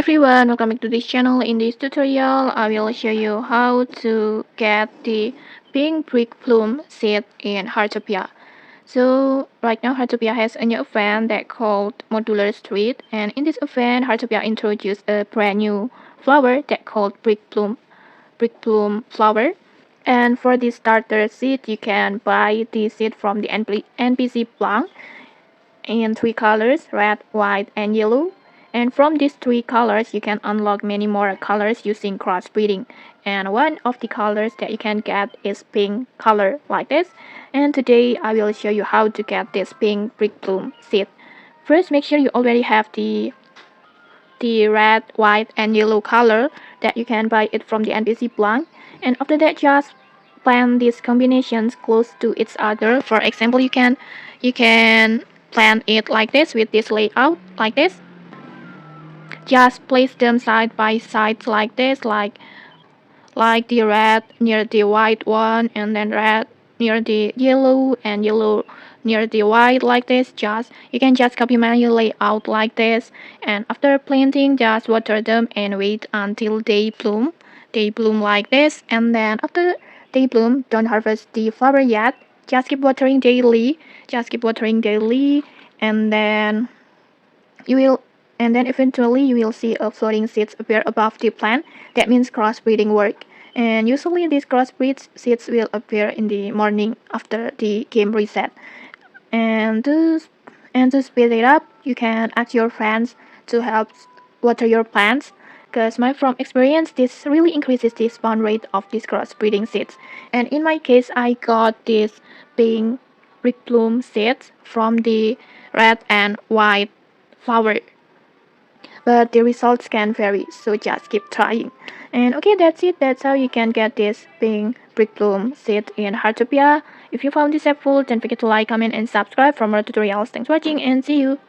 everyone, welcome back to this channel. In this tutorial, I will show you how to get the Pink Brickbloom Seed in Heartopia. So right now Heartopia has a new event that called Modular Street, and in this event Heartopia introduced a brand new flower that called Brickbloom flower. And for this starter seed, you can buy the seed from the NPC plant in three colors: red, white, and yellow. And from these three colors, you can unlock many more colors using crossbreeding. And one of the colors that you can get is pink color like this. And today I will show you how to get this pink brickbloom seed. First, make sure you already have the red, white, and yellow color that you can buy it from the NPC plant. And after that, just plant these combinations close to each other. For example, you can plant it like this with this layout like this. Just place them side by side like this, like the red near the white one, and then red near the yellow, and yellow near the white like this. You can just copy manually layout like this, and after planting just water them and wait until they bloom like this. And then after they bloom, don't harvest the flower yet, just keep watering daily, and then you will and then eventually you will see a floating seeds appear above the plant. That means crossbreeding work. And usually these crossbreed seeds will appear in the morning after the game reset. And to speed it up, you can ask your friends to help water your plants. Because from experience, this really increases the spawn rate of these crossbreeding seeds. And in my case, I got this pink brickbloom seeds from the red and white flower, but the results can vary, so just keep trying. And okay, that's it. That's how you can get this pink brickbloom seed in Heartopia. If you found this helpful, don't forget to like, comment, and subscribe for more tutorials. Thanks for watching, and see you.